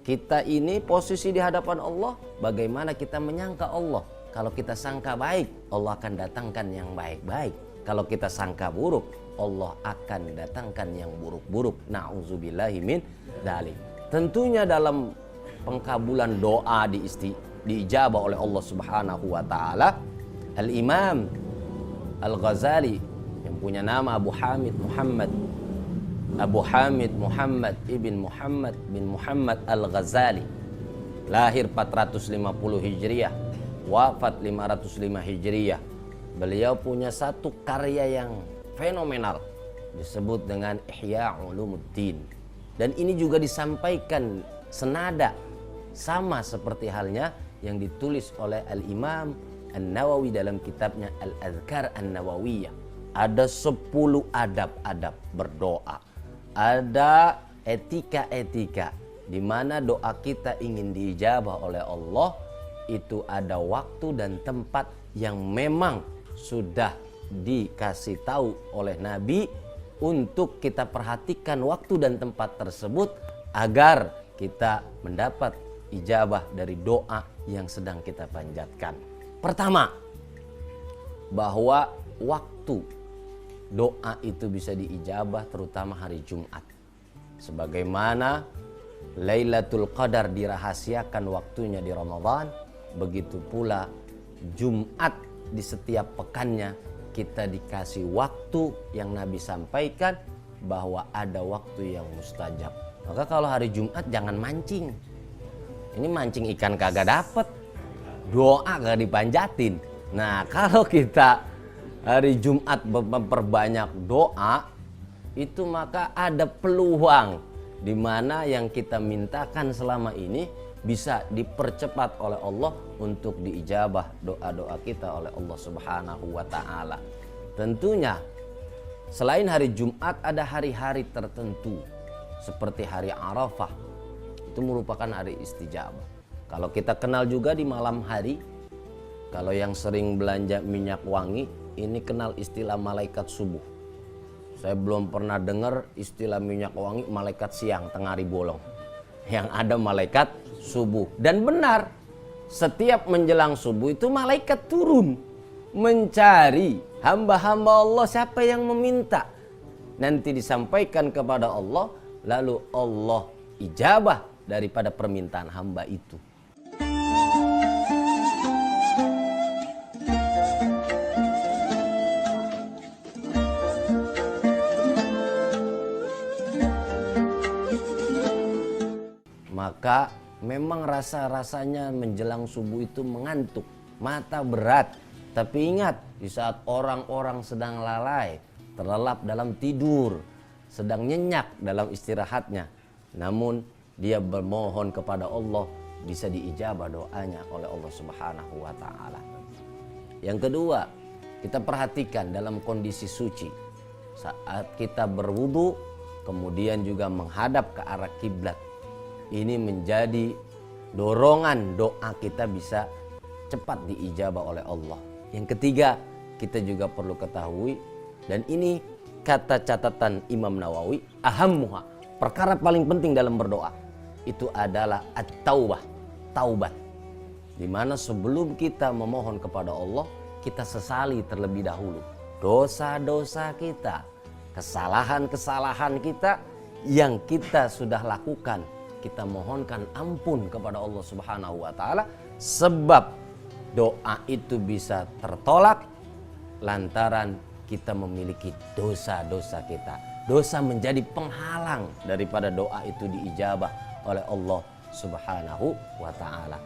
Kita ini posisi di hadapan Allah, bagaimana kita menyangka Allah. Kalau kita sangka baik, Allah akan datangkan yang baik-baik. Kalau kita sangka buruk, Allah akan datangkan yang buruk-buruk. Na'udzubillahi min dzalik. Tentunya dalam pengkabulan doa diijabah oleh Allah Subhanahu wa taala, Al-Imam Al-Ghazali yang punya nama Abu Hamid Muhammad ibn Muhammad bin Muhammad Al-Ghazali, lahir 450 Hijriah, wafat 505 Hijriah. Beliau punya satu karya yang fenomenal disebut dengan Ihya Ulumuddin, dan ini juga disampaikan senada sama seperti halnya yang ditulis oleh Al-Imam An-Nawawi dalam kitabnya Al-Adhkar An-Nawawiyah. Ada 10 adab-adab berdoa, ada etika-etika di mana doa kita ingin diijabah oleh Allah. Itu ada waktu dan tempat yang memang sudah dikasih tahu oleh Nabi untuk kita perhatikan waktu dan tempat tersebut agar kita mendapat ijabah dari doa yang sedang kita panjatkan. Pertama, bahwa waktu doa itu bisa diijabah terutama hari Jumat. Sebagaimana Lailatul Qadar dirahasiakan waktunya di Ramadan, begitu pula Jumat di setiap pekannya kita dikasih waktu yang Nabi sampaikan bahwa ada waktu yang mustajab. Maka kalau hari Jumat jangan mancing. Ini mancing ikan kagak dapet, doa kagak dipanjatin. Nah, kalau kita hari Jumat memperbanyak doa, itu maka ada peluang di mana yang kita mintakan selama ini bisa dipercepat oleh Allah untuk diijabah doa-doa kita oleh Allah Subhanahu wa taala. Tentunya selain hari Jumat ada hari-hari tertentu seperti hari Arafah. Itu merupakan hari istijabah. Kalau kita kenal juga di malam hari, kalau yang sering belanja minyak wangi, ini kenal istilah malaikat subuh. Saya belum pernah dengar istilah minyak wangi malaikat siang tengah hari bolong. Yang ada malaikat subuh. Dan benar, setiap menjelang subuh itu malaikat turun mencari hamba-hamba Allah siapa yang meminta. Nanti disampaikan kepada Allah, lalu Allah ijabah daripada permintaan hamba itu. Maka memang rasa-rasanya menjelang subuh itu mengantuk, mata berat. Tapi ingat, di saat orang-orang sedang lalai, terlelap dalam tidur, sedang nyenyak dalam istirahatnya, namun dia bermohon kepada Allah, bisa diijabah doanya oleh Allah Subhanahu wa taala. Yang kedua, kita perhatikan dalam kondisi suci. Saat kita berwudu, kemudian juga menghadap ke arah kiblat. Ini menjadi dorongan doa kita bisa cepat diijabah oleh Allah. Yang ketiga, kita juga perlu ketahui, dan ini kata catatan Imam Nawawi, ahammuha, perkara paling penting dalam berdoa itu adalah at-taubah, taubat. Dimana sebelum kita memohon kepada Allah, kita sesali terlebih dahulu dosa-dosa kita, kesalahan-kesalahan kita yang kita sudah lakukan. Kita mohonkan ampun kepada Allah Subhanahu wa taala, sebab doa itu bisa tertolak lantaran kita memiliki dosa-dosa kita. Dosa menjadi penghalang daripada doa itu diijabah oleh Allah Subhanahu wa taala.